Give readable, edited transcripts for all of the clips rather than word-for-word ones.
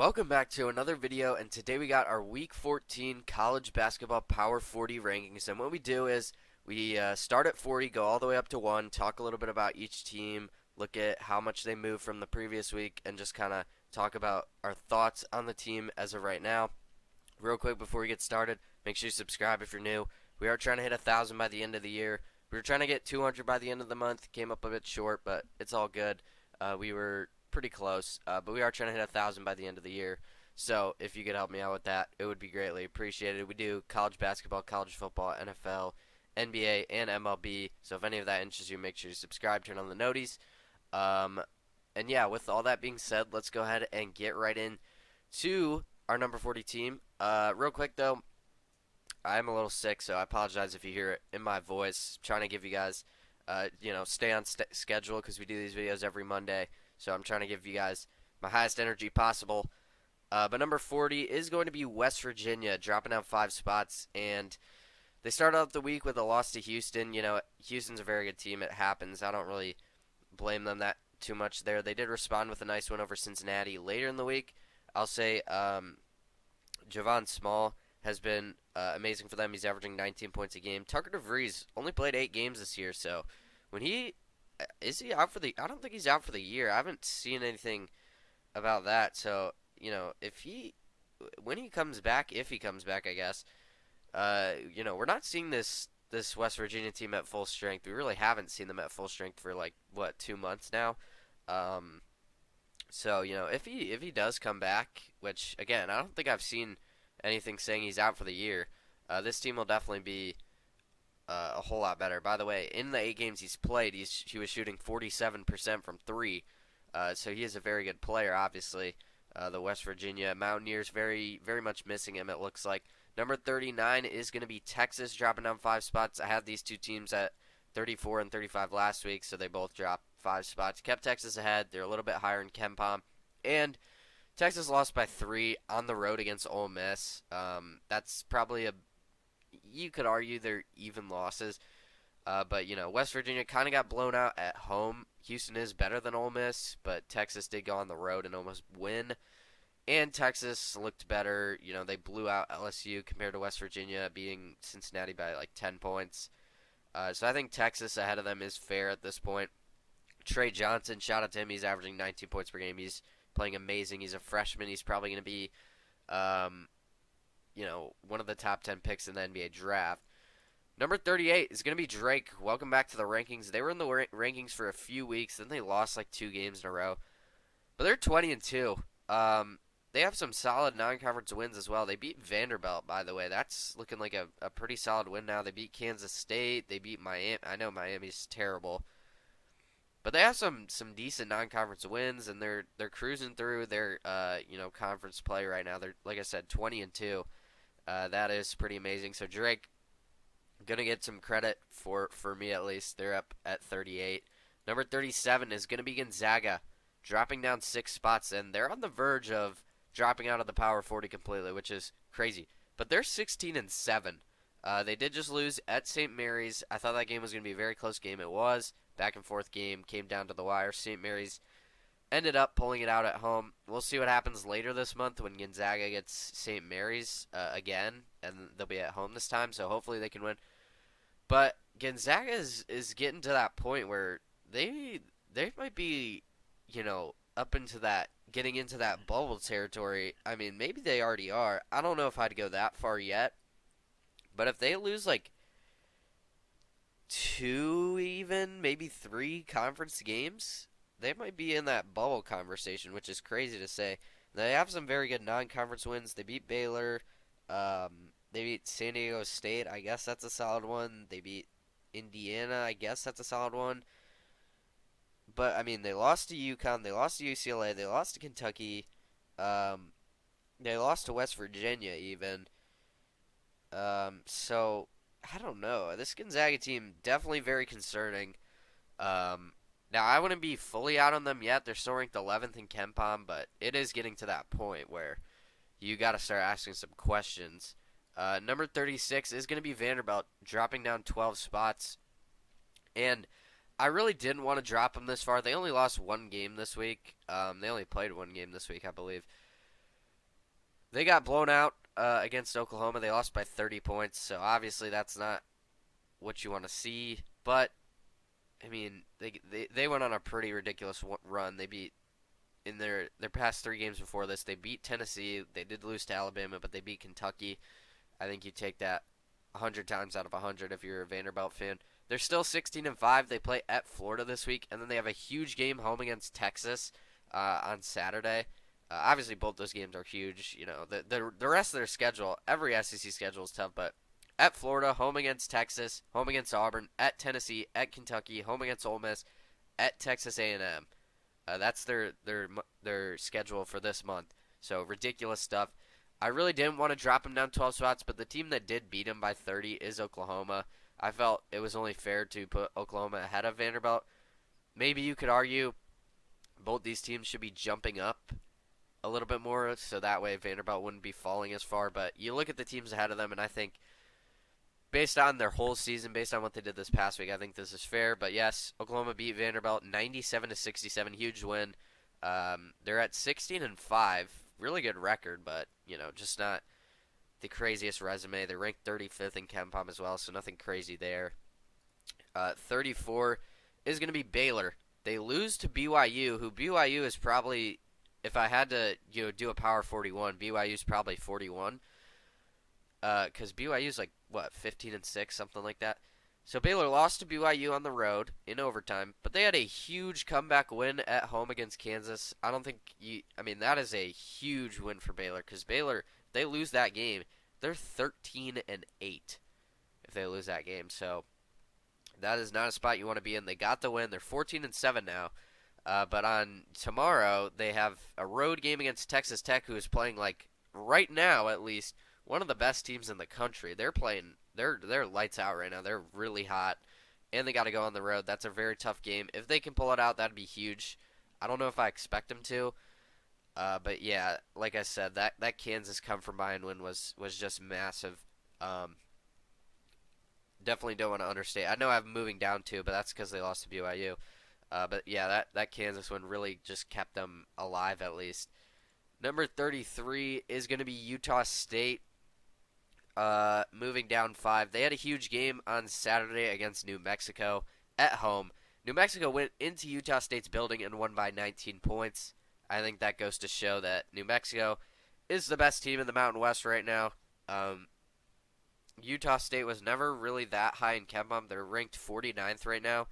Welcome back to another video, and today we got our Week 14 College Basketball Power 40 rankings. And what we do is we start at 40, go all the way up to 1, talk a little bit about each team, look at how much they moved from the previous week, and just kind of talk about our thoughts on the team as of right now. Real quick before we get started, make sure you subscribe if you're new. We are trying to hit 1,000 by the end of the year. We were trying to get 200 by the end of the month, came up a bit short, but it's all good. We were pretty close, but we are trying to hit 1,000 by the end of the year. So if you could help me out with that, it would be greatly appreciated. We do college basketball, college football, NFL, NBA, and MLB. So if any of that interests you, make sure you subscribe, turn on the noties. Um, and yeah, with all that being said, let's go ahead and get right in to our number 40 team. Real quick though, I'm a little sick, so I apologize if you hear it in my voice. Trying to give you guys, stay on schedule because we do these videos every Monday. So I'm trying to give you guys my highest energy possible. But number 40 is going to be West Virginia, dropping down 5 spots. And they started out the week with a loss to Houston. You know, Houston's a very good team. It happens. I don't really blame them that too much there. They did respond with a nice win over Cincinnati later in the week. I'll say Javon Small has been amazing for them. He's averaging 19 points a game. Tucker DeVries only played 8 games this year, so when he is he out for the? I don't think he's out for the year. I haven't seen anything about that. So when he comes back, if he comes back, I guess. We're not seeing this West Virginia team at full strength. We really haven't seen them at full strength for like 2 months now. If he does come back, which again I don't think I've seen anything saying he's out for the year, this team will definitely be a whole lot better. By the way, in the 8 games he's played, he was shooting 47% from 3, so he is a very good player, obviously. The West Virginia Mountaineers very, very much missing him, it looks like. Number 39 is going to be Texas, dropping down 5 spots. I had these two teams at 34 and 35 last week, so they both dropped 5 spots. Kept Texas ahead. They're a little bit higher in KenPom. And Texas lost by 3 on the road against Ole Miss. That's probably you could argue they're even losses. But West Virginia kind of got blown out at home. Houston is better than Ole Miss, but Texas did go on the road and almost win. And Texas looked better. They blew out LSU compared to West Virginia, beating Cincinnati by like 10 points. So I think Texas ahead of them is fair at this point. Trey Johnson, shout out to him. He's averaging 19 points per game. He's playing amazing. He's a freshman. He's probably going to be, one of the top 10 picks in the NBA draft. Number 38 is going to be Drake. Welcome back to the rankings. They were in the rankings for a few weeks, then they lost like 2 games in a row. But they're 20-2. They have some solid non-conference wins as well. They beat Vanderbilt, by the way. That's looking like a pretty solid win now. They beat Kansas State. They beat Miami. I know Miami's terrible. But they have some decent non-conference wins, and they're cruising through their conference play right now. They're, like I said, 20-2. That is pretty amazing. So Drake gonna get some credit for me at least. They're up at 38. Number 37 is gonna be Gonzaga, dropping down 6 spots, and they're on the verge of dropping out of the Power 40 completely, which is crazy. But they're 16-7. They did just lose at St. Mary's. I thought that game was gonna be a very close game. It was. Back and forth game, came down to the wire. St. Mary's ended up pulling it out at home. We'll see what happens later this month when Gonzaga gets St. Mary's again, and they'll be at home this time, so hopefully they can win. But Gonzaga is getting to that point where they might be, up into that, getting into that bubble territory. I mean, maybe they already are. I don't know if I'd go that far yet. But if they lose like 2 even, maybe 3 conference games, they might be in that bubble conversation, which is crazy to say. They have some very good non-conference wins. They beat Baylor. They beat San Diego State. I guess that's a solid one. They beat Indiana. I guess that's a solid one. But, I mean, they lost to UConn. They lost to UCLA. They lost to Kentucky. They lost to West Virginia even. So, I don't know. This Gonzaga team, definitely very concerning. Now, I wouldn't be fully out on them yet. They're still ranked 11th in KenPom, but it is getting to that point where you got to start asking some questions. Number 36 is going to be Vanderbilt, dropping down 12 spots. And I really didn't want to drop them this far. They only lost 1 game this week. They only played 1 game this week, I believe. They got blown out against Oklahoma. They lost by 30 points, so obviously that's not what you want to see. But I mean, they went on a pretty ridiculous run. They beat in their past 3 games before this. They beat Tennessee. They did lose to Alabama, but they beat Kentucky. I think you take that 100 times out of 100 if you're a Vanderbilt fan. They're still 16-5. They play at Florida this week, and then they have a huge game home against Texas on Saturday. Obviously, both those games are huge. You know, the rest of their schedule, every SEC schedule is tough, but at Florida, home against Texas, home against Auburn, at Tennessee, at Kentucky, home against Ole Miss, at Texas A&M. That's their schedule for this month. So ridiculous stuff. I really didn't want to drop them down 12 spots, but the team that did beat them by 30 is Oklahoma. I felt it was only fair to put Oklahoma ahead of Vanderbilt. Maybe you could argue both these teams should be jumping up a little bit more, so that way Vanderbilt wouldn't be falling as far. But you look at the teams ahead of them, and I think based on their whole season, based on what they did this past week, I think this is fair. But yes, Oklahoma beat Vanderbilt 97-67, huge win. They're at 16-5, really good record, but just not the craziest resume. They're ranked 35th in KenPom as well, so nothing crazy there. 34 is going to be Baylor. They lose to BYU, who BYU is probably, if I had to do a Power 41, BYU is probably 41. Because BYU is like, what, 15-6, something like that. So Baylor lost to BYU on the road in overtime, but they had a huge comeback win at home against Kansas. I don't think that is a huge win for Baylor, because Baylor, if they lose that game, they're 13-8 if they lose that game. So that is not a spot you want to be in. They got the win. They're 14-7 now. But on tomorrow, they have a road game against Texas Tech, who is playing, like, right now at least, one of the best teams in the country. They're playing, they're lights out right now. They're really hot, and they got to go on the road. That's a very tough game. If they can pull it out, that'd be huge. I don't know if I expect them to, but yeah, like I said, that Kansas come from behind win was just massive. Definitely don't want to understate. I know I'm moving down too, but that's because they lost to BYU. But yeah, that Kansas one really just kept them alive at least. Number 33 is going to be Utah State. Moving down 5. They had a huge game on Saturday against New Mexico at home. New Mexico went into Utah State's building and won by 19 points. I think that goes to show that New Mexico is the best team in the Mountain West right now. Utah State was never really that high in KenPom. They're ranked 49th right now.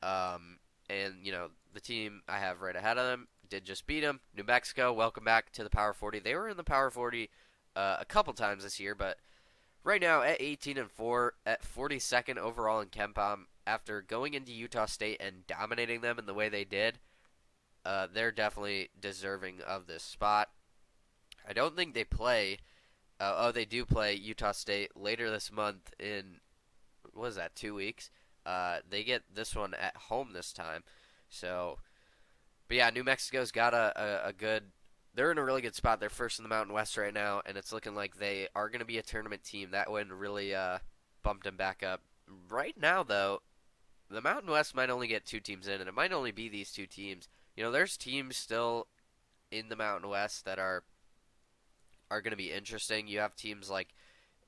And, the team I have right ahead of them did just beat them. New Mexico, welcome back to the Power 40. They were in the Power 40 a couple times this year, but right now at 18-4, at 42nd overall in KenPom, after going into Utah State and dominating them in the way they did, they're definitely deserving of this spot. I don't think they play. They do play Utah State later this month in, what is that, 2 weeks? They get this one at home this time. So, but yeah, New Mexico's got a good, they're in a really good spot. They're first in the Mountain West right now, and it's looking like they are going to be a tournament team. That win really bumped them back up. Right now, though, the Mountain West might only get 2 teams in, and it might only be these 2 teams. There's teams still in the Mountain West that are going to be interesting. You have teams like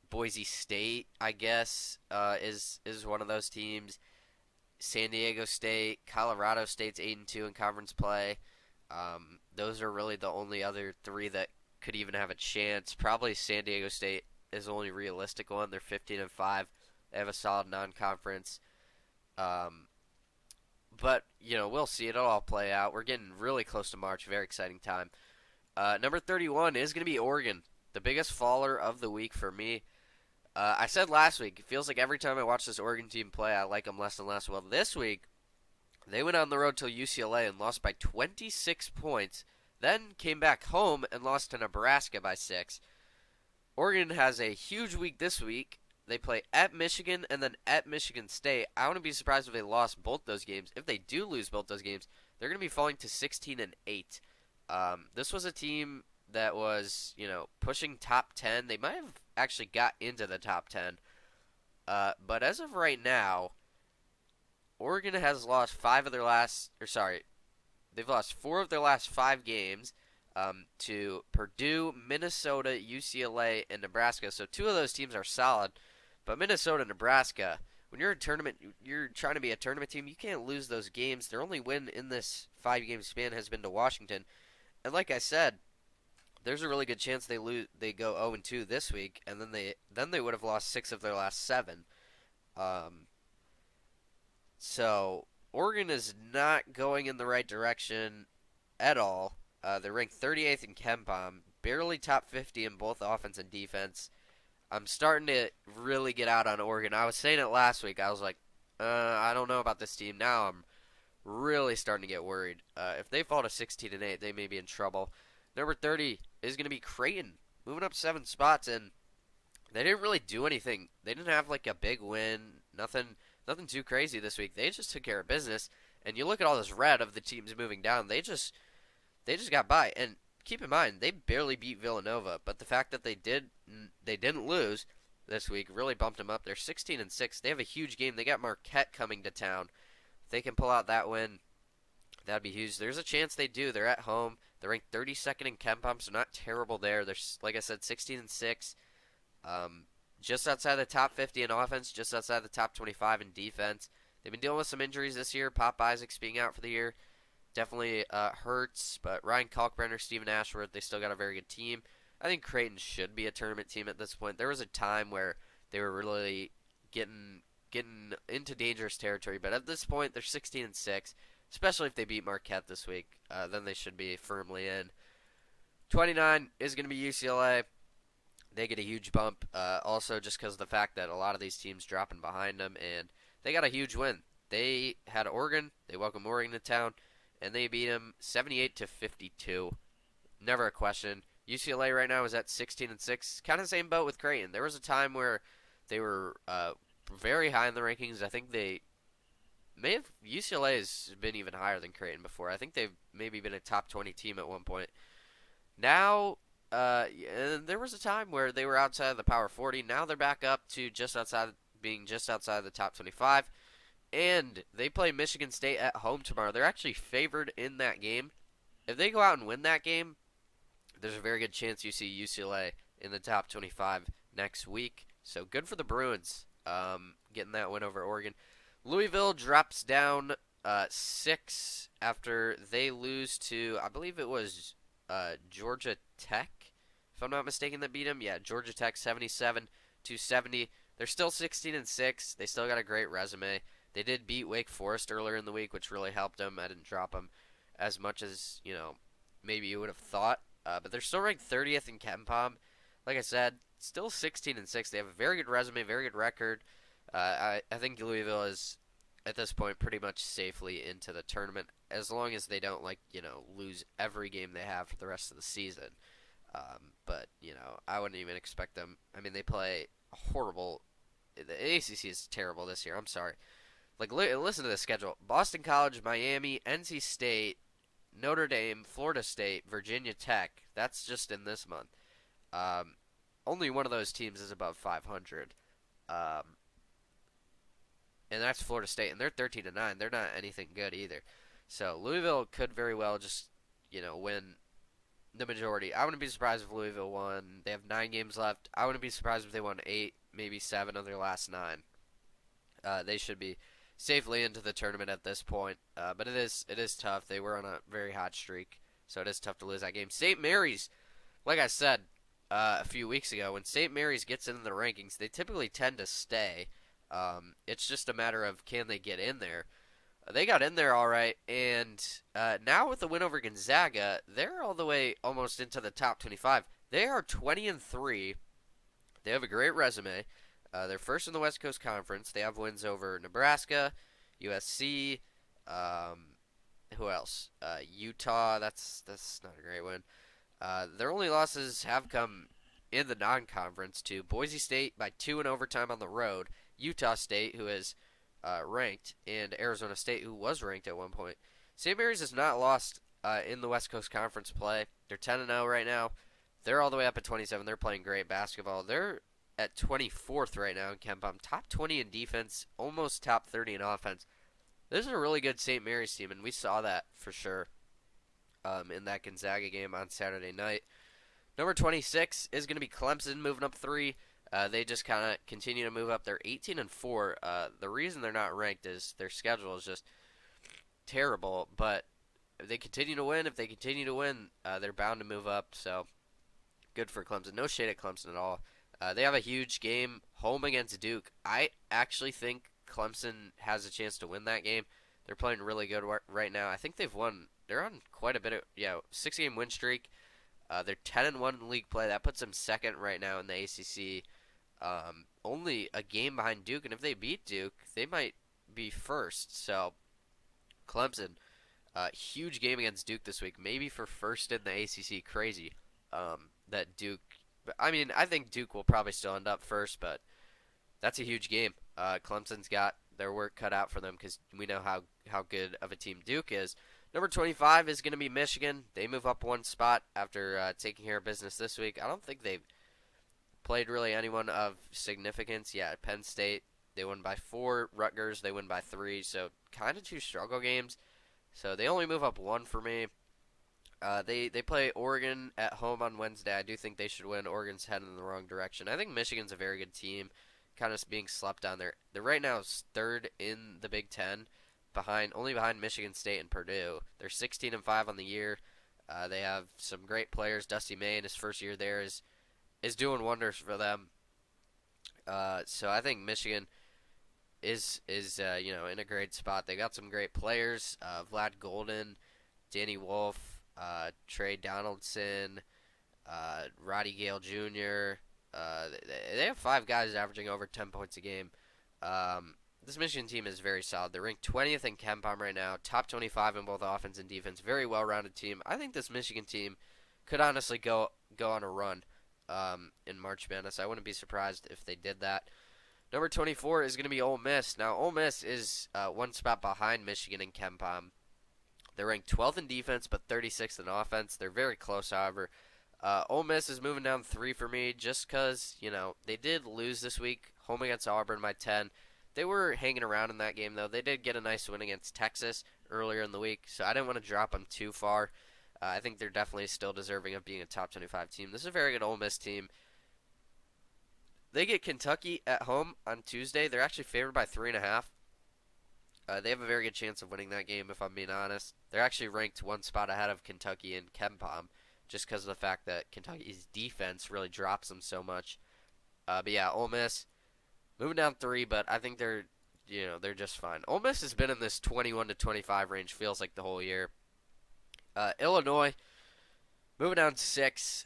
Boise State, I guess, is one of those teams. San Diego State, Colorado State's 8-2 in conference play. Those are really the only other 3 that could even have a chance. Probably San Diego State is the only realistic one. They're 15-5. They have a solid non-conference. But we'll see. It'll all play out. We're getting really close to March. Very exciting time. Number 31 is going to be Oregon, the biggest faller of the week for me. I said last week, it feels like every time I watch this Oregon team play, I like them less and less. Well, this week, they went on the road to UCLA and lost by 26 points, then came back home and lost to Nebraska by 6. Oregon has a huge week this week. They play at Michigan and then at Michigan State. I wouldn't be surprised if they lost both those games. If they do lose both those games, they're going to be falling to 16-8. This was a team that was, pushing top 10. They might have actually got into the top 10. But as of right now, Oregon has lost they've lost 4 of their last 5 games. to Purdue, Minnesota, UCLA, and Nebraska. So two of those teams are solid, but Minnesota, Nebraska. When you're a tournament, you're trying to be a tournament team. You can't lose those games. Their only win in this 5 game span has been to Washington, and like I said, there's a really good chance they lose. They go 0-2 this week, and then they would have lost 6 of their last 7. Um, so Oregon is not going in the right direction at all. They're ranked 38th in KenPom, barely top 50 in both offense and defense. I'm starting to really get out on Oregon. I was saying it last week. I was like, I don't know about this team. Now I'm really starting to get worried. If they fall to 16-8, they may be in trouble. Number 30 is going to be Creighton, moving up 7 spots, and they didn't really do anything. They didn't have like a big win, nothing too crazy this week. They just took care of business. And you look at all this red of the teams moving down. They just got by. And keep in mind, they barely beat Villanova, but the fact that they didn't lose this week really bumped them up. They're 16-6. They have a huge game. They got Marquette coming to town. If they can pull out that win, that'd be huge. There's a chance they do. They're at home. They're ranked 32nd in KenPom, so not terrible there. They're, like I said, 16-6. Just outside the top 50 in offense, just outside the top 25 in defense. They've been dealing with some injuries this year. Pop Isaacs being out for the year definitely hurts, but Ryan Kalkbrenner, Stephen Ashworth, they still got a very good team. I think Creighton should be a tournament team at this point. There was a time where they were really getting into dangerous territory, but at this point they're 16-6. Especially if they beat Marquette this week, then they should be firmly in. 29 is going to be UCLA. They get a huge bump, also just because of the fact that a lot of these teams dropping behind them, and they got a huge win. They had Oregon. They welcomed Oregon to town, and they beat them 78-52. Never a question. UCLA right now is at 16-6, kind of the same boat with Creighton. There was a time where they were very high in the rankings. I think they may have UCLA has been even higher than Creighton before. I think they've maybe been a top 20 team at one point. Now, there was a time where they were outside of the Power 40. Now they're back up to being just outside the top 25. And they play Michigan State at home tomorrow. They're actually favored in that game. If they go out and win that game, there's a very good chance you see UCLA in the top 25 next week. So good for the Bruins, getting that win over Oregon. Louisville drops down 6 after they lose to, I believe it was Georgia Tech, if I'm not mistaken, that beat them. Yeah, Georgia Tech 77-70. They're still 16-6. They still got a great resume. They did beat Wake Forest earlier in the week, which really helped them. I didn't drop them as much as maybe you would have thought, but they're still ranked 30th in KenPom. Like I said, still 16-6. They have a very good resume, very good record. I think Louisville is at this point pretty much safely into the tournament, as long as they don't lose every game they have for the rest of the season. But I wouldn't even expect them. I mean, they play horrible. The ACC is terrible this year. I'm sorry. Listen to the schedule: Boston College, Miami, NC State, Notre Dame, Florida State, Virginia Tech. That's just in this month. Only one of those teams is above 500. And that's Florida State, and they're 13-9. They're not anything good either. So Louisville could very well just, win the majority. I wouldn't be surprised if Louisville won. They have 9 games left. I wouldn't be surprised if they won 8, maybe 7 of their last 9. They should be safely into the tournament at this point. But it is tough. They were on a very hot streak, so it is tough to lose that game. St. Mary's, like I said a few weeks ago, when St. Mary's gets into the rankings, they typically tend to stay. It's just a matter of can they get in there. They got in there all right, and now with the win over Gonzaga, they're all the way almost into the top 25. They are 20-3. They have a great resume. They're first in the West Coast Conference. They have wins over Nebraska, USC, who else? Utah. That's not a great win. Their only losses have come in the non-conference to Boise State by 2 in overtime on the road, Utah State, who is ranked, and Arizona State, who was ranked at one point. St. Mary's has not lost in the West Coast Conference play. They're 10-0 right now. They're all the way up at 27. They're playing great basketball. They're at 24th right now in KenPom. Top 20 in defense, almost top 30 in offense. This is a really good St. Mary's team, and we saw that for sure. in that Gonzaga game on Saturday night. Number 26 is going to be Clemson, moving up three. They just kind of continue to move up. They're 18 and 4. The reason they're not ranked is their schedule is just terrible, but if they continue to win, they're bound to move up. So good for Clemson. No shade at Clemson at all. They have a huge game home against Duke. I actually think Clemson has a chance to win that game. They're playing really good right now. I think they've won. They're on quite a bit of 6-game win streak. They're 10-1 in league play. That puts them second right now in the ACC. Only a game behind Duke, and if they beat Duke, they might be first. So Clemson, huge game against Duke this week, maybe for first in the ACC. Crazy that Duke. I mean, I think Duke will probably still end up first, but that's a huge game. Clemson's got their work cut out for them because we know how good of a team Duke is. Number 25 is going to be Michigan. They move up one spot after taking care of business this week. I don't think they've played really anyone of significance. Yeah, Penn State, they won by 4. Rutgers, they win by 3. So kind of two struggle games. So they only move up one for me. They play Oregon at home on Wednesday. I do think they should win. Oregon's heading in the wrong direction. I think Michigan's a very good team, kind of being slept on there. They're right now third in the Big Ten, only behind Michigan State and Purdue. They're 16 and 5 on the year. They have some great players. Dusty May in his first year there is doing wonders for them. So I think Michigan is in a great spot. They got some great players. Vlad Golden, Danny Wolf, Trey Donaldson, Roddy Gale Jr. They have 5 guys averaging over 10 points a game. This Michigan team is very solid. They're ranked 20th in KenPom right now, top 25 in both offense and defense. Very well-rounded team. I think this Michigan team could honestly go on a run in March Madness. I wouldn't be surprised if they did that. Number 24 is going to be Ole Miss. Now, Ole Miss is one spot behind Michigan in KenPom. They're ranked 12th in defense, but 36th in offense. They're very close, however. Ole Miss is moving down 3 for me just because, they did lose this week, home against Auburn by 10. They were hanging around in that game, though. They did get a nice win against Texas earlier in the week, so I didn't want to drop them too far. I think they're definitely still deserving of being a top 25 team. This is a very good Ole Miss team. They get Kentucky at home on Tuesday. They're actually favored by 3.5. They have a very good chance of winning that game, if I'm being honest. They're actually ranked one spot ahead of Kentucky in KenPom, just because of the fact that Kentucky's defense really drops them so much. But yeah, Ole Miss moving down 3, but I think they're just fine. Ole Miss has been in this 21 to 25 range, feels like the whole year. Illinois moving down 6.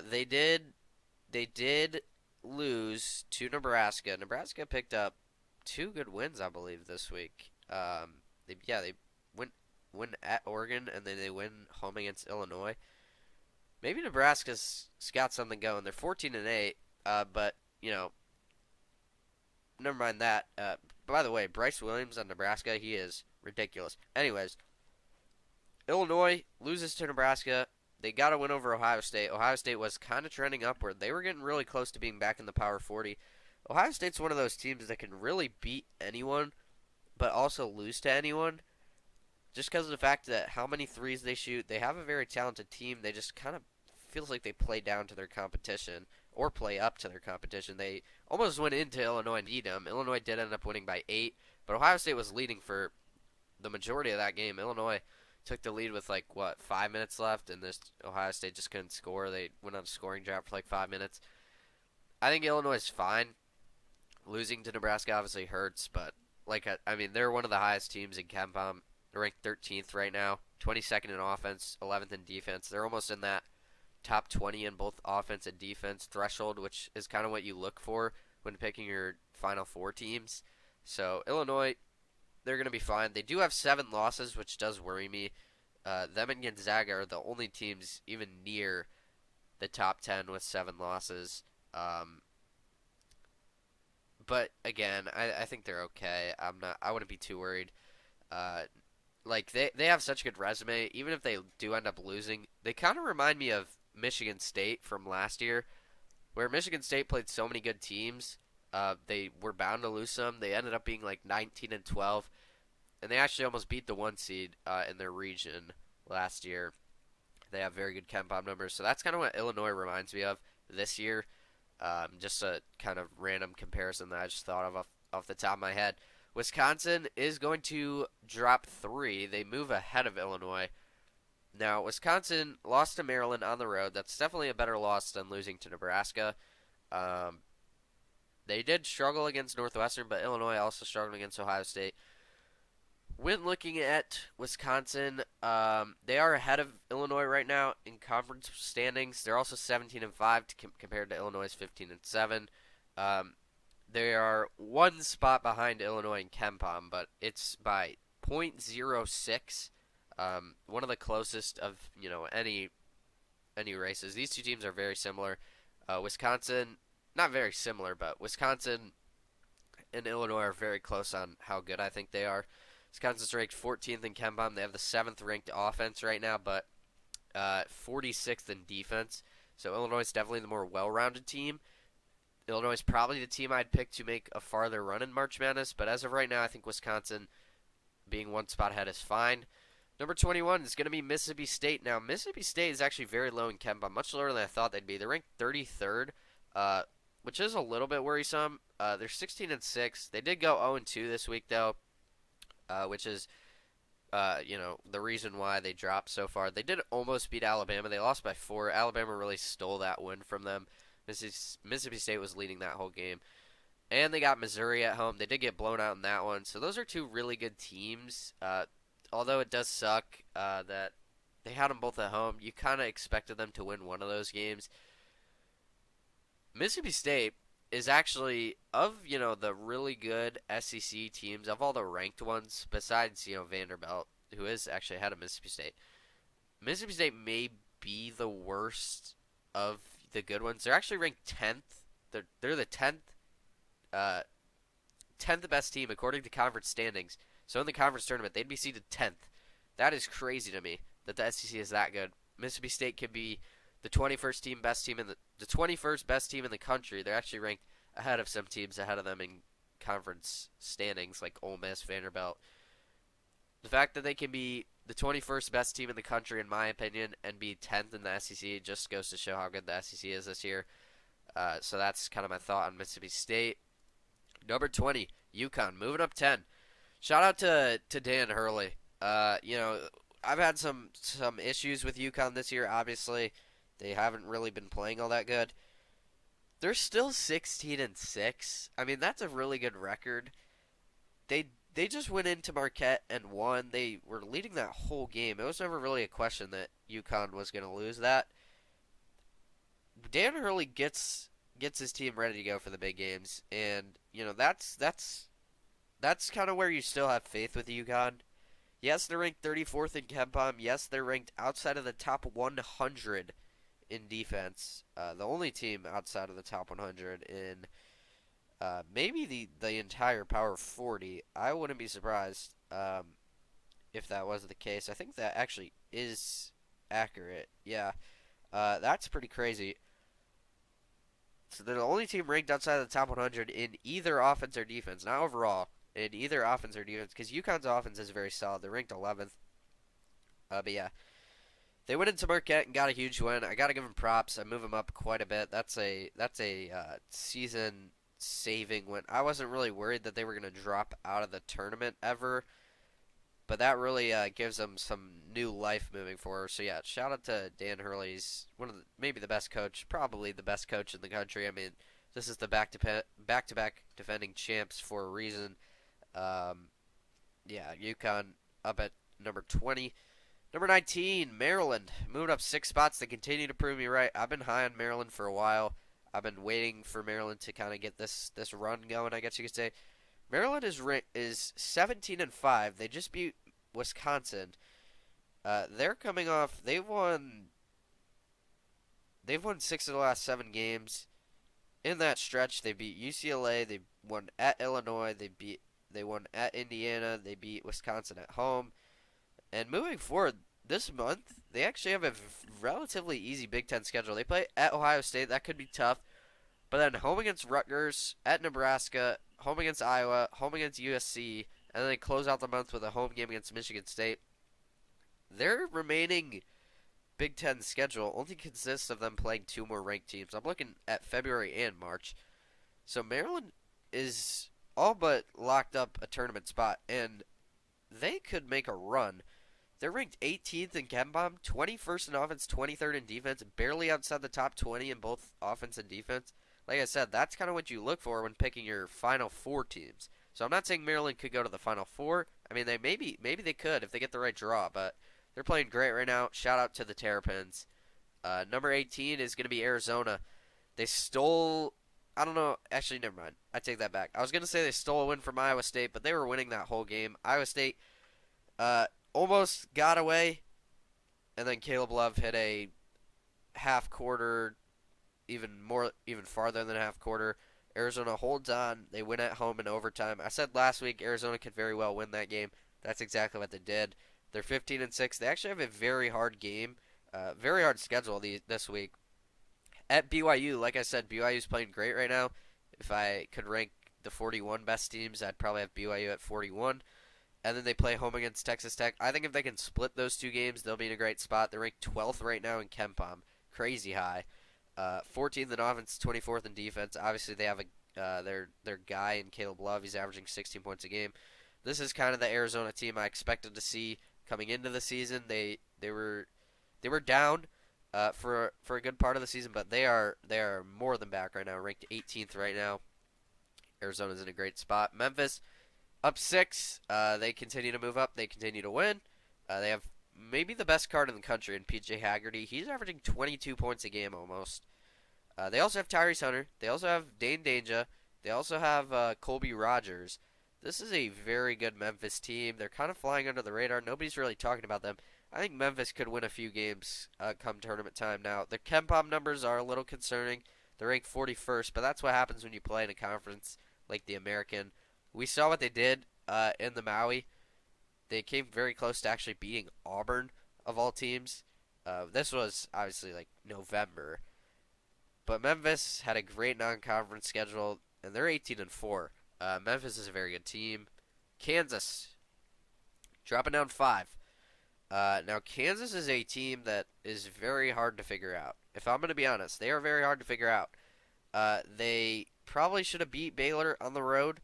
They did lose to Nebraska. Nebraska picked up 2 good wins, I believe, this week. They win at Oregon and then they win home against Illinois. Maybe Nebraska's got something going. They're 14 and 8, but never mind that. By the way, Bryce Williams on Nebraska, he is ridiculous. Anyways, Illinois loses to Nebraska. They got to win over Ohio State. Ohio State was kind of trending upward. They were getting really close to being back in the Power 40. Ohio State's one of those teams that can really beat anyone, but also lose to anyone, just because of the fact that how many threes they shoot. They have a very talented team. They just kind of feels like they play down to their competition or play up to their competition. They almost went into Illinois and beat them. Illinois did end up winning by 8, but Ohio State was leading for the majority of that game. Illinois took the lead with 5 minutes left, and this Ohio State just couldn't score. They went on a scoring drought for 5 minutes. I think Illinois is fine. Losing to Nebraska obviously hurts, but they're one of the highest teams in KenPom. They're ranked 13th right now, 22nd in offense, 11th in defense. They're almost in that top 20 in both offense and defense threshold, which is kind of what you look for when picking your Final Four teams. So Illinois, they're going to be fine. They do have 7 losses, which does worry me. Them and Gonzaga are the only teams even near the top 10 with 7 losses. But again, I think they're okay. I wouldn't be too worried. They have such a good resume. Even if they do end up losing, they kind of remind me of Michigan State from last year, where Michigan State played so many good teams. They were bound to lose some. They ended up being 19 and 12, and they actually almost beat the 1 seed in their region last year. They have very good KenPom numbers. So that's kind of what Illinois reminds me of this year. Just a kind of random comparison that I just thought of off the top of my head. Wisconsin is going to drop 3. They move ahead of Illinois. Now, Wisconsin lost to Maryland on the road. That's definitely a better loss than losing to Nebraska. Um, they did struggle against Northwestern, but Illinois also struggled against Ohio State. When looking at Wisconsin, they are ahead of Illinois right now in conference standings. They're also 17-5 compared to Illinois' 15-7. They are one spot behind Illinois in KenPom, but it's by .06. One of the closest of any races. These two teams are very similar. Wisconsin, not very similar, but Wisconsin and Illinois are very close on how good I think they are. Wisconsin's ranked 14th in KenPom. They have the 7th ranked offense right now, but 46th in defense. So Illinois is definitely the more well-rounded team. Illinois is probably the team I'd pick to make a farther run in March Madness, but as of right now, I think Wisconsin being one spot ahead is fine. Number 21 is going to be Mississippi State. Now, Mississippi State is actually very low in KenPom, much lower than I thought they'd be. They're ranked 33rd, which is a little bit worrisome. They're 16-6. They did go 0-2 this week, though, which is, the reason why they dropped so far. They did almost beat Alabama. They lost by 4. Alabama really stole that win from them. Mississippi State was leading that whole game. And they got Missouri at home. They did get blown out in that one. So those are two really good teams. Although it does suck that they had them both at home. You kind of expected them to win one of those games. Mississippi State is actually, of, the really good SEC teams, of all the ranked ones, besides, Vanderbilt, who is actually ahead of Mississippi State. Mississippi State may be the worst of the good ones. They're actually ranked 10th. They're the 10th best team according to conference standings. So in the conference tournament, they'd be seeded 10th. That is crazy to me that the SEC is that good. Mississippi State could be the 21st best team in the 21st best team in the country. They're actually ranked ahead of some teams ahead of them in conference standings like Ole Miss, Vanderbilt. The fact that they can be the 21st best team in the country, in my opinion, and be 10th in the SEC just goes to show how good the SEC is this year. So that's kind of my thought on Mississippi State. Number 20, UConn, moving up 10. Shout out to Dan Hurley. I've had some issues with UConn this year. Obviously, they haven't really been playing all that good. They're still 16-6. I mean, that's a really good record. They just went into Marquette and won. They were leading that whole game. It was never really a question that UConn was going to lose that. Dan Hurley gets his team ready to go for the big games, and that's kind of where you still have faith with UConn. Yes, they're ranked 34th in KenPom. Yes, they're ranked outside of the top 100 in defense. The only team outside of the top 100 in maybe the entire Power 40. I wouldn't be surprised if that was the case. I think that actually is accurate. Yeah, that's pretty crazy. So they're the only team ranked outside of the top 100 in either offense or defense, not overall. In either offense or defense, because UConn's offense is very solid. They're ranked 11th. But yeah, they went into Marquette and got a huge win. I gotta give them props. I move them up quite a bit. That's a season-saving win. I wasn't really worried that they were gonna drop out of the tournament ever, but that really gives them some new life moving forward. So yeah, shout out to Dan Hurley. He's maybe the best coach, probably the best coach in the country. I mean, this is the back-to-back defending champs for a reason. UConn up at number 20. Number 19, Maryland. Moving up 6 spots. They continue to prove me right. I've been high on Maryland for a while. I've been waiting for Maryland to kind of get this run going, I guess you could say. Maryland is 17-5. They just beat Wisconsin. They're coming off. They've won 6 of the last 7 games. In that stretch, they beat UCLA. They won at Illinois. They won at Indiana. They beat Wisconsin at home. And moving forward, this month, they actually have a relatively easy Big Ten schedule. They play at Ohio State. That could be tough. But then home against Rutgers, at Nebraska, home against Iowa, home against USC, and then they close out the month with a home game against Michigan State. Their remaining Big Ten schedule only consists of them playing two more ranked teams. I'm looking at February and March. So Maryland is all but locked up a tournament spot, and they could make a run. They're ranked 18th in KenPom, 21st in offense, 23rd in defense, barely outside the top 20 in both offense and defense. Like I said, that's kind of what you look for when picking your Final Four teams. So I'm not saying Maryland could go to the Final Four. I mean, they maybe they could if they get the right draw, but they're playing great right now. Shout out to the Terrapins. Number 18 is going to be Arizona. They stole. I don't know. Actually, never mind. I take that back. I was going to say they stole a win from Iowa State, but they were winning that whole game. Iowa State almost got away, and then Caleb Love hit a half quarter, even farther than a half quarter. Arizona holds on. They win at home in overtime. I said last week Arizona could very well win that game. That's exactly what they did. They're 15-6. They actually have a very hard game, very hard schedule this week. At BYU, like I said, BYU's playing great right now. If I could rank the 41 best teams, I'd probably have BYU at 41. And then they play home against Texas Tech. I think if they can split those two games, they'll be in a great spot. They're ranked 12th right now in KenPom, crazy high. 14th in offense, 24th in defense. Obviously, they have their guy in Caleb Love. He's averaging 16 points a game. This is kind of the Arizona team I expected to see coming into the season. They were down for a good part of the season, but they are more than back right now. Ranked 18th right now. Arizona's in a great spot. Memphis up 6. They continue to move up. They continue to win. They have maybe the best card in the country in PJ Haggerty. He's averaging 22 points a game almost. They also have Tyrese Hunter. They also have Dane Danger. They also have Colby Rogers. This is a very good Memphis team. They're kind of flying under the radar. Nobody's really talking about them. I think Memphis could win a few games come tournament time. Now, the KenPom numbers are a little concerning. They're ranked 41st, but that's what happens when you play in a conference like the American. We saw what they did in the Maui. They came very close to actually beating Auburn, of all teams. This was obviously like November. But Memphis had a great non-conference schedule, and they're 18-4. Memphis is a very good team. Kansas dropping down 5. Now Kansas is a team that is very hard to figure out. If I'm going to be honest, they are very hard to figure out. They probably should have beat Baylor on the road.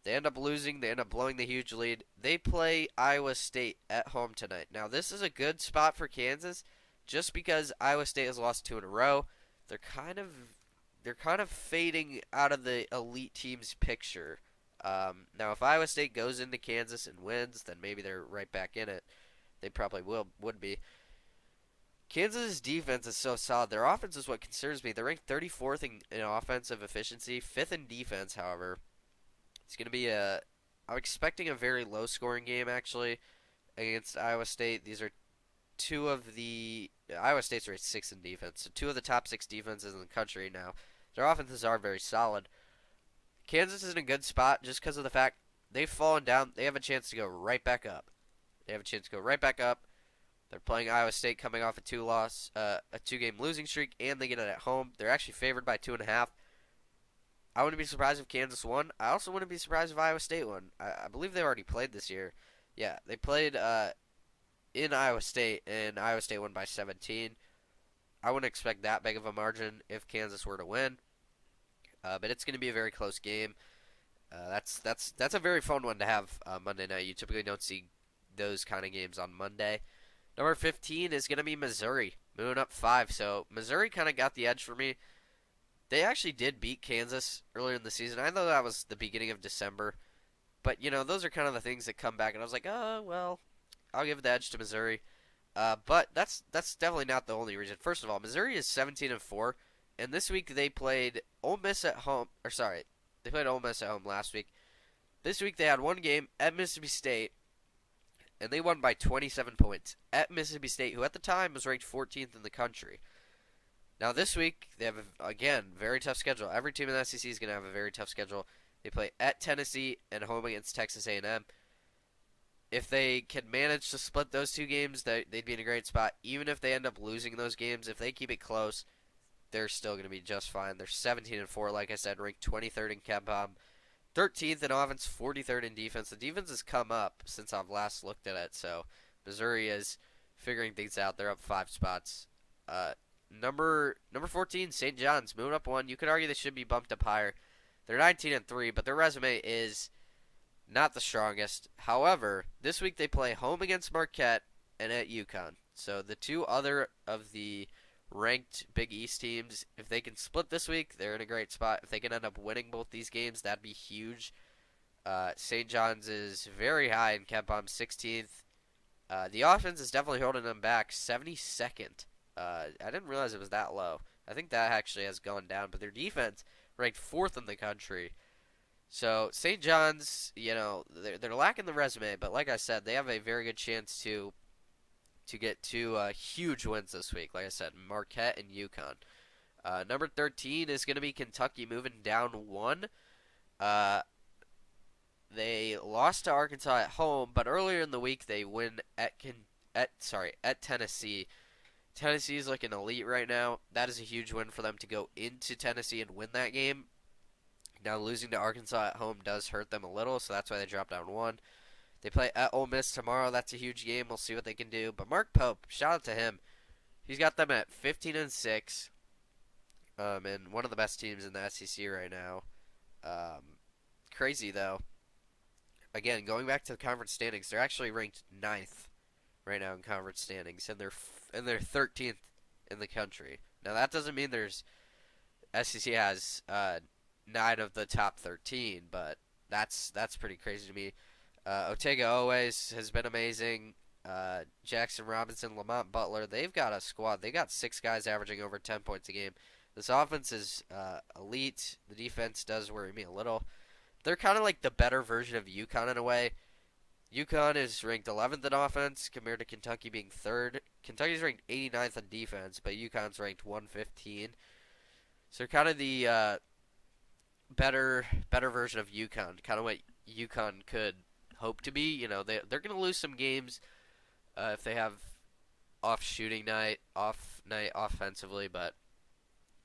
They end up losing. They end up blowing the huge lead. They play Iowa State at home tonight. Now this is a good spot for Kansas, just because Iowa State has lost 2 in a row. They're kind of fading out of the elite teams picture. Now, if Iowa State goes into Kansas and wins, then maybe they're right back in it. They probably would be. Kansas' defense is so solid. Their offense is what concerns me. They're ranked 34th in offensive efficiency, 5th in defense, however. It's going to be I'm expecting a very low-scoring game, actually, against Iowa State. These are two of the Iowa State's ranked 6th in defense, so 2 of the top 6 defenses in the country now. Their offenses are very solid. Kansas is in a good spot just because of the fact they've fallen down. They have a chance to go right back up. They're playing Iowa State coming off a 2-game losing streak, and they get it at home. They're actually favored by 2.5. I wouldn't be surprised if Kansas won. I also wouldn't be surprised if Iowa State won. I believe they already played this year. Yeah, they played in Iowa State, and Iowa State won by 17. I wouldn't expect that big of a margin if Kansas were to win, but it's going to be a very close game. That's a very fun one to have Monday night. You typically don't see those kind of games on Monday. Number 15 is going to be Missouri, moving up 5. So Missouri kind of got the edge for me. They actually did beat Kansas earlier in the season. I know that was the beginning of December, but those are kind of the things that come back, and I was like, oh well, I'll give the edge to Missouri. But that's definitely not the only reason. First of all, Missouri is 17-4, and this week they played Ole Miss at home. They played Ole Miss at home last week. This week they had one game at Mississippi State, and they won by 27 points at Mississippi State, who at the time was ranked 14th in the country. Now this week they have again very tough schedule. Every team in the SEC is going to have a very tough schedule. They play at Tennessee and home against Texas A&M. If they can manage to split those two games, they'd be in a great spot. Even if they end up losing those games, if they keep it close, they're still going to be just fine. They're 17-4, like I said, ranked 23rd in KenPom, 13th in offense, 43rd in defense. The defense has come up since I've last looked at it, so Missouri is figuring things out. They're up 5 spots. Number 14, St. John's moving up one. You could argue they should be bumped up higher. They're 19-3, but their resume is not the strongest. However, this week they play home against Marquette and at UConn. So the two other of the ranked Big East teams, if they can split this week, they're in a great spot. If they can end up winning both these games, that'd be huge. St. John's is very high in KenPom, 16th. The offense is definitely holding them back, 72nd. I didn't realize it was that low. I think that actually has gone down, but their defense ranked 4th in the country. So St. John's, they're lacking the resume, but like I said, they have a very good chance to get two huge wins this week. Like I said, Marquette and UConn. Number 13 is going to be Kentucky, moving down one. They lost to Arkansas at home, but earlier in the week they win at Tennessee. Tennessee is looking elite right now. That is a huge win for them to go into Tennessee and win that game. Now losing to Arkansas at home does hurt them a little, so that's why they dropped down one. They play at Ole Miss tomorrow. That's a huge game. We'll see what they can do. But Mark Pope, shout out to him. He's got them at 15-6, and one of the best teams in the SEC right now. Crazy though. Again, going back to the conference standings, they're actually ranked 9th right now in conference standings, and they're 13th in the country. Now that doesn't mean SEC has 9 of the top 13, but that's pretty crazy to me. Otega always has been amazing. Jackson Robinson, Lamont Butler, they've got a squad. They got 6 guys averaging over 10 points a game. This offense is elite. The defense does worry me a little. They're kind of like the better version of UConn in a way. UConn is ranked 11th in offense compared to Kentucky being 3rd. Kentucky's ranked 89th in defense, but UConn's ranked 115. So they're kind of the better version of UConn, kind of what UConn could hope to be. They're going to lose some games if they have off night offensively, but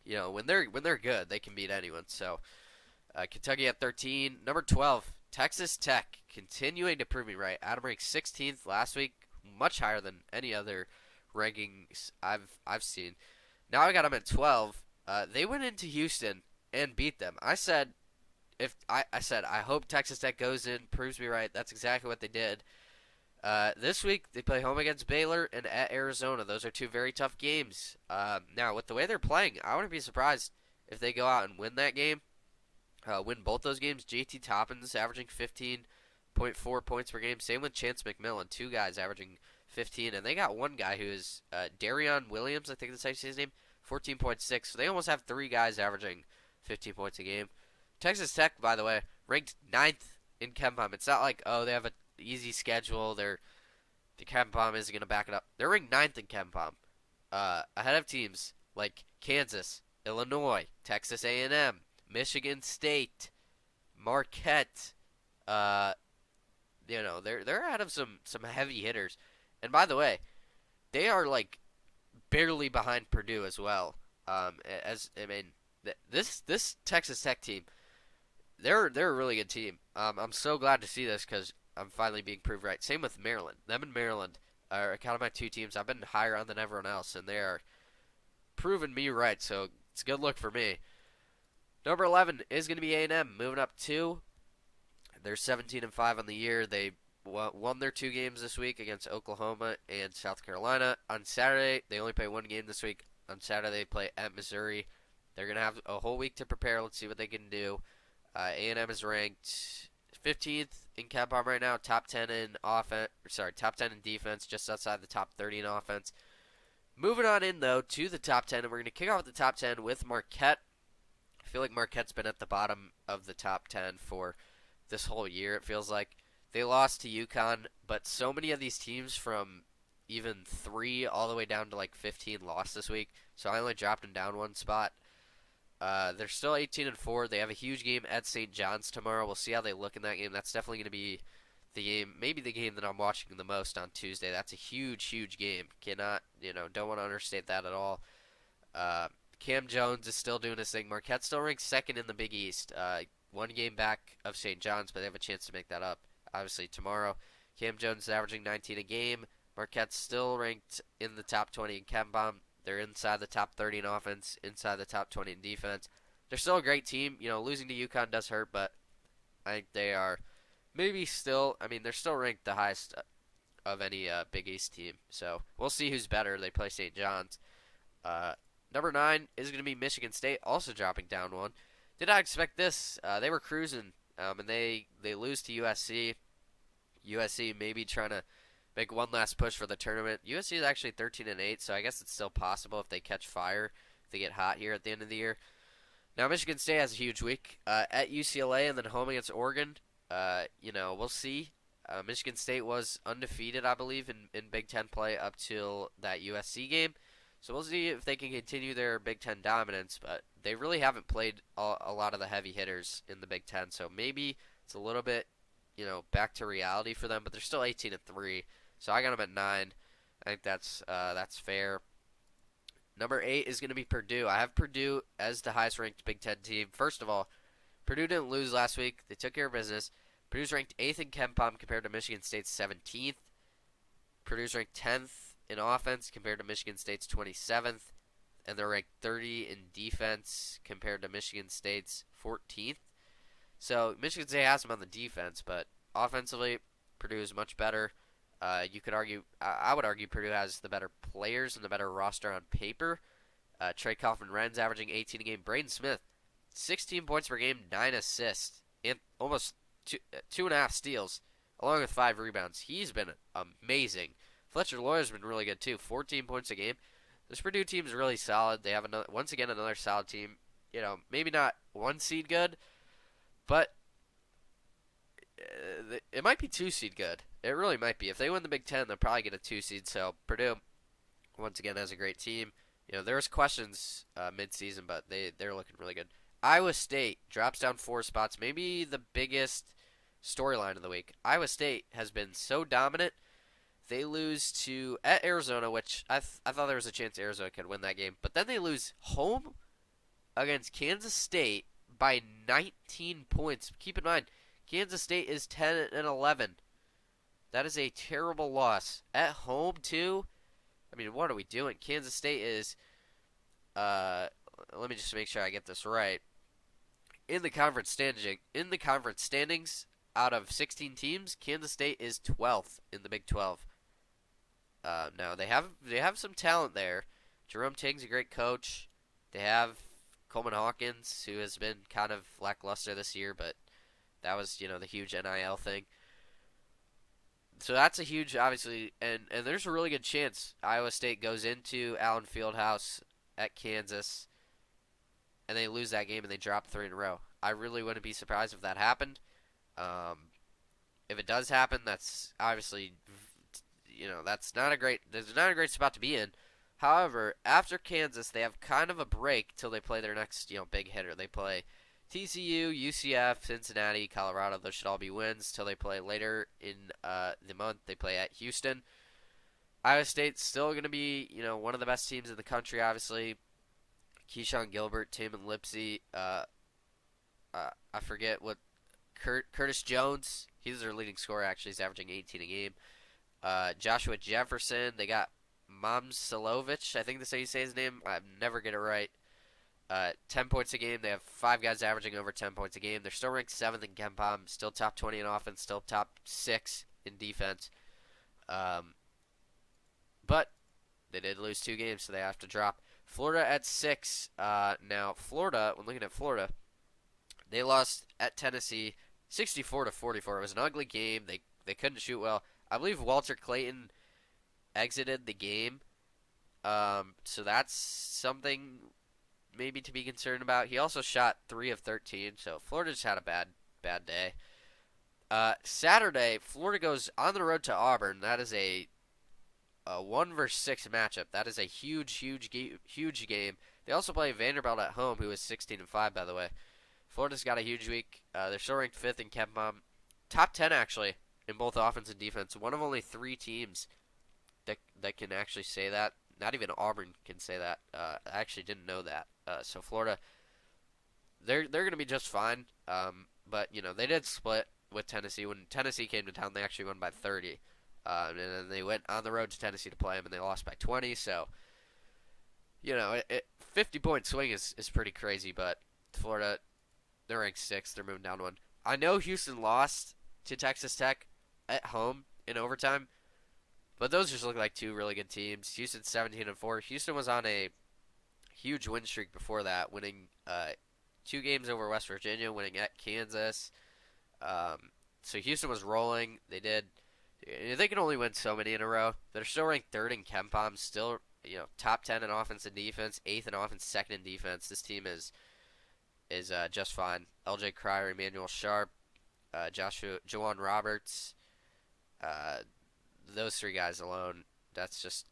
when they're good, they can beat anyone. So Kentucky at 13, number 12, Texas Tech, continuing to prove me right. Adam ranked 16th last week, much higher than any other rankings I've seen. Now I got them at 12. They went into Houston and beat them. I said I hope Texas Tech goes in, proves me right. That's exactly what they did. This week they play home against Baylor and at Arizona. Those are two very tough games. Now with the way they're playing, I wouldn't be surprised if they go out and win that game. Win both those games. JT Toppins averaging 15.4 points per game. Same with Chance McMillan, 2 guys averaging 15, and they got one guy who is Darion Williams, I think that's how you say his name, 14.6. So they almost have 3 guys averaging 15 points a game. Texas Tech, by the way, ranked 9th in KenPom. It's not like, they have an easy schedule. The KenPom isn't going to back it up. They're ranked 9th in KenPom, ahead of teams like Kansas, Illinois, Texas A&M, Michigan State, Marquette. They're ahead of some heavy hitters. And by the way, they are like barely behind Purdue as well. This Texas Tech team, they're a really good team. I'm so glad to see this because I'm finally being proved right. Same with Maryland. Them and Maryland are kind of my 2 teams. I've been higher on than everyone else, and they are proving me right. So it's a good look for me. Number 11 is going to be A&M, moving up 2. They're 17-5 on the year. They won their 2 games this week against Oklahoma and South Carolina. On Saturday, they only play 1 game this week. On Saturday, they play at Missouri. They're going to have a whole week to prepare. Let's see what they can do. A&M is ranked 15th in KenPom right now, top 10 in defense, just outside the top 30 in offense. Moving on in, though, to the top 10, and we're going to kick off the top 10 with Marquette. I feel like Marquette's been at the bottom of the top 10 for this whole year, it feels like. They lost to UConn, but so many of these teams from even 3 all the way down to like 15 lost this week, so I only dropped them down 1 spot. They're still 18-4. They have a huge game at St. John's tomorrow. We'll see how they look in that game. That's definitely going to be the game, maybe the game that I'm watching the most on Tuesday. That's a huge, huge game. Don't want to understate that at all. Cam Jones is still doing his thing. Marquette still ranks 2nd in the Big East. 1 game back of St. John's, but they have a chance to make that up, obviously, tomorrow. Cam Jones is averaging 19 a game. Marquette's still ranked in the top 20 in KenPom. They're inside the top 30 in offense, inside the top 20 in defense. They're still a great team. Losing to UConn does hurt, but I think they are maybe still. I mean, they're still ranked the highest of any Big East team. So we'll see who's better. They play St. John's. Uh, Number 9 is going to be Michigan State, also dropping down one. Did not expect this. They were cruising, and they lose to USC. USC maybe trying to make one last push for the tournament. USC is actually 13-8, so I guess it's still possible if they catch fire, if they get hot here at the end of the year. Now Michigan State has a huge week at UCLA and then home against Oregon. We'll see. Michigan State was undefeated, I believe, in Big Ten play up till that USC game. So we'll see if they can continue their Big Ten dominance, but they really haven't played a lot of the heavy hitters in the Big Ten. So maybe it's a little bit, back to reality for them, but they're still 18-3. So I got them at 9. I think that's fair. Number 8 is going to be Purdue. I have Purdue as the highest ranked Big Ten team. First of all, Purdue didn't lose last week. They took care of business. Purdue's ranked 8th in KenPom compared to Michigan State's 17th. Purdue's ranked 10th in offense compared to Michigan State's 27th. And they're ranked 30 in defense compared to Michigan State's 14th. So Michigan State has them on the defense, but offensively, Purdue is much better. You could argue, I would argue Purdue has the better players and the better roster on paper. Trey Kaufman-Renz averaging 18 a game. Braden Smith, 16 points per game, 9 assists, and almost 2.5 steals, along with 5 rebounds. He's been amazing. Fletcher Loyer's been really good too, 14 points a game. This Purdue team is really solid. They have another solid team. Maybe not 1 seed good, but it might be 2 seed good. It really might be. If they win the Big Ten, they'll probably get a 2 seed. So Purdue, once again, has a great team. There was questions mid-season, but they're looking really good. Iowa State drops down 4 spots. Maybe the biggest storyline of the week. Iowa State has been so dominant. They lose at Arizona, which I thought there was a chance Arizona could win that game. But then they lose home against Kansas State by 19 points. Keep in mind, Kansas State is 10-11. That is a terrible loss. At home, too? I mean, what are we doing? Kansas State is, let me just make sure I get this right. In the conference standings, out of 16 teams, Kansas State is 12th in the Big 12. Now they have some talent there. Jerome Ting's a great coach. They have Coleman Hawkins, who has been kind of lackluster this year, but that was the huge NIL thing. So that's a huge, obviously, and there's a really good chance Iowa State goes into Allen Fieldhouse at Kansas, and they lose that game and they drop 3 in a row. I really wouldn't be surprised if that happened. If it does happen, that's obviously, that's not a great spot to be in. However, after Kansas, they have kind of a break till they play their next, big hitter. They play TCU, UCF, Cincinnati, Colorado. Those should all be wins till they play later in the month. They play at Houston. Iowa State's still going to be, one of the best teams in the country, obviously. Keyshawn Gilbert, Tamin Lipsey, I forget what, Curtis Jones. He's their leading scorer, actually. He's averaging 18 a game. Joshua Jefferson. They got Momcilovic. I think that's how you say his name. I never get it right. 10 points a game. They have 5 guys averaging over 10 points a game. They're still ranked 7th in KenPom. Still top 20 in offense. Still top 6 in defense. But they did lose 2 games, so they have to drop. Florida at 6. Now, Florida, when looking at Florida, they lost at Tennessee 64-44. It was an ugly game. They couldn't shoot well. I believe Walter Clayton exited the game. So that's something maybe to be concerned about. He also shot 3 of 13, so Florida just had a bad day. Saturday, Florida goes on the road to Auburn. That is a 1 versus 6 matchup. That is a huge game. They also play Vanderbilt at home, who is 16-5, by the way. Florida's got a huge week. They're still ranked 5th in KenPom. Top 10, actually, in both offense and defense. One of only 3 teams that can actually say that. Not even Auburn can say that. I actually didn't know that. So Florida, they're going to be just fine. But they did split with Tennessee. When Tennessee came to town, they actually won by 30. And then they went on the road to Tennessee to play them, and they lost by 20. So 50-point swing is pretty crazy. But Florida, they're ranked sixth. They're moving down one. I know Houston lost to Texas Tech at home in overtime, but those just look like two really good teams. Houston 17-4. Houston was on a huge win streak before that, winning 2 games over West Virginia, winning at Kansas. So Houston was rolling. They can only win so many in a row. They're still ranked third in KenPom, still top 10 in offense and defense, eighth in offense, second in defense. This team is just fine. L.J. Cryer, Emmanuel Sharp, Jawan Roberts, those 3 guys alone. That's just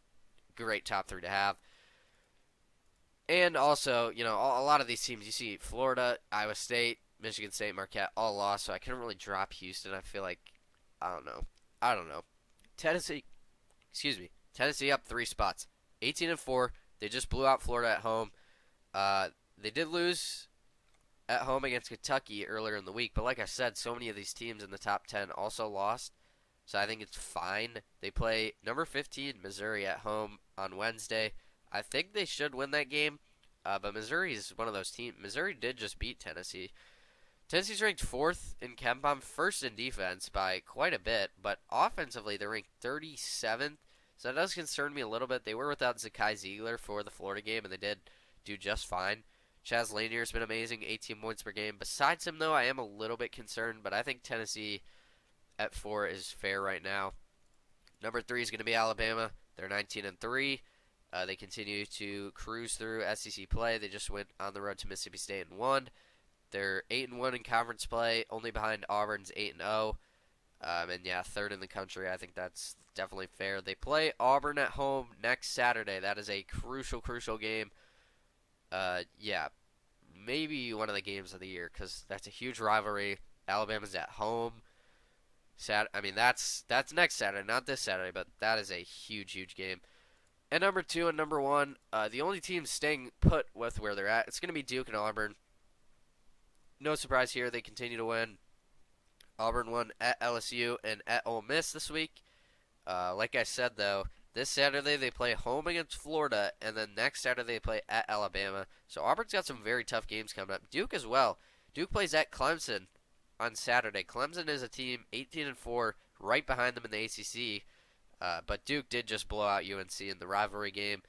great top 3 to have. And also, a lot of these teams, you see Florida, Iowa State, Michigan State, Marquette, all lost, so I couldn't really drop Houston. I feel like, I don't know. Tennessee, Tennessee up 3 spots, 18-4. They just blew out Florida at home. They did lose at home against Kentucky earlier in the week, but like I said, so many of these teams in the top 10 also lost, so I think it's fine. They play number 15 Missouri at home on Wednesday. I think they should win that game, but Missouri is one of those teams. Missouri did just beat Tennessee. Tennessee's ranked 4th in KenPom, 1st in defense by quite a bit, but offensively they're ranked 37th, so that does concern me a little bit. They were without Zakai Ziegler for the Florida game, and they did do just fine. Chaz Lanier's been amazing, 18 points per game. Besides him, though, I am a little bit concerned, but I think Tennessee at 4 is fair right now. Number 3 is going to be Alabama. They're 19-3. They continue to cruise through SEC play. They just went on the road to Mississippi State and won. They're 8-1 in conference play, only behind Auburn's 8-0. And yeah, 3rd in the country. I think that's definitely fair. They play Auburn at home next Saturday. That is a crucial game. Yeah, maybe one of the games of the year because that's a huge rivalry. Alabama's at home. That's next Saturday, not this Saturday, but that is a huge game. And number 2 and number 1, the only teams staying put with where they're at, it's going to be Duke and Auburn. No surprise here, they continue to win. Auburn won at LSU and at Ole Miss this week. Like I said, though, this Saturday they play home against Florida, and then next Saturday they play at Alabama. So Auburn's got some very tough games coming up. Duke as well. Duke plays at Clemson on Saturday. Clemson is a team 18-4, right behind them in the ACC. But Duke did just blow out UNC in the rivalry game.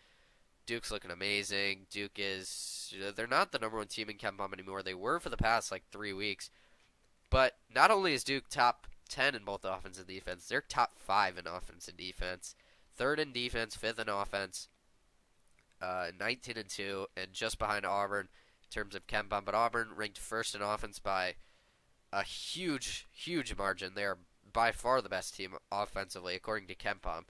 Duke's looking amazing. They're not the number 1 team in KenPom anymore. They were for the past 3 weeks. But not only is Duke top 10 in both offense and defense, they're top 5 in offense and defense. 3rd in defense, 5th in offense. 19-2, and just behind Auburn in terms of KenPom. But Auburn ranked 1st in offense by a huge margin. They are by far the best team offensively, according to KenPom.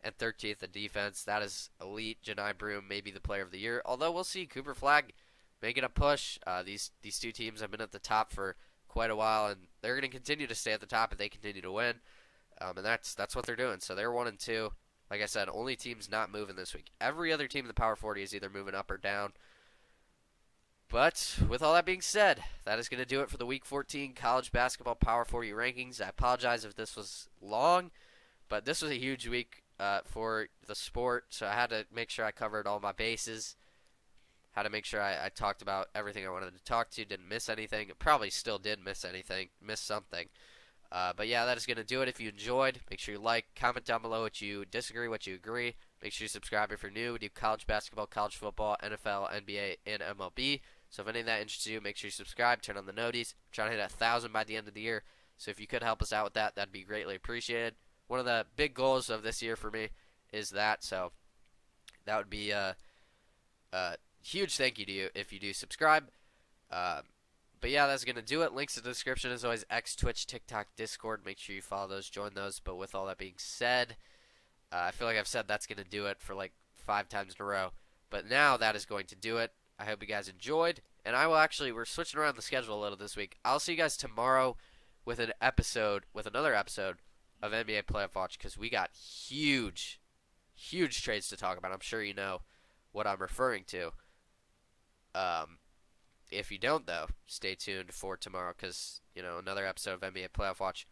And 13th in defense. That is elite. Janai Broome may be the player of the year. Although we'll see. Cooper Flagg making a push. These 2 teams have been at the top for quite a while, and they're going to continue to stay at the top if they continue to win. And that's what they're doing. So they're 1-2. Like I said, only teams not moving this week. Every other team in the Power 40 is either moving up or down. But with all that being said, that is going to do it for the Week 14 College Basketball Power 40 rankings. I apologize if this was long, but this was a huge week for the sport, so I had to make sure I covered all my bases. Had to make sure I talked about everything I wanted to talk to, didn't miss anything. Probably still did miss something. But yeah, that is going to do it. If you enjoyed, make sure you like, comment down below what you disagree, what you agree. Make sure you subscribe if you're new. We do college basketball, college football, NFL, NBA, and MLB. So if any of that interests you, make sure you subscribe, turn on the noties. I'm trying to hit 1,000 by the end of the year. So if you could help us out with that, that'd be greatly appreciated. One of the big goals of this year for me is that. So that would be a huge thank you to you if you do subscribe. But yeah, that's going to do it. Links in the description as always. X, Twitch, TikTok, Discord. Make sure you follow those, join those. But with all that being said, I feel like I've said that's going to do it for 5 times in a row. But now that is going to do it. I hope you guys enjoyed. And we're switching around the schedule a little this week. I'll see you guys tomorrow with another episode of NBA Playoff Watch because we got huge trades to talk about. I'm sure you know what I'm referring to. If you don't, though, stay tuned for tomorrow because, another episode of NBA Playoff Watch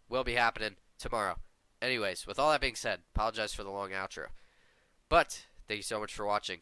will be happening tomorrow. Anyways, with all that being said, apologize for the long outro. But thank you so much for watching.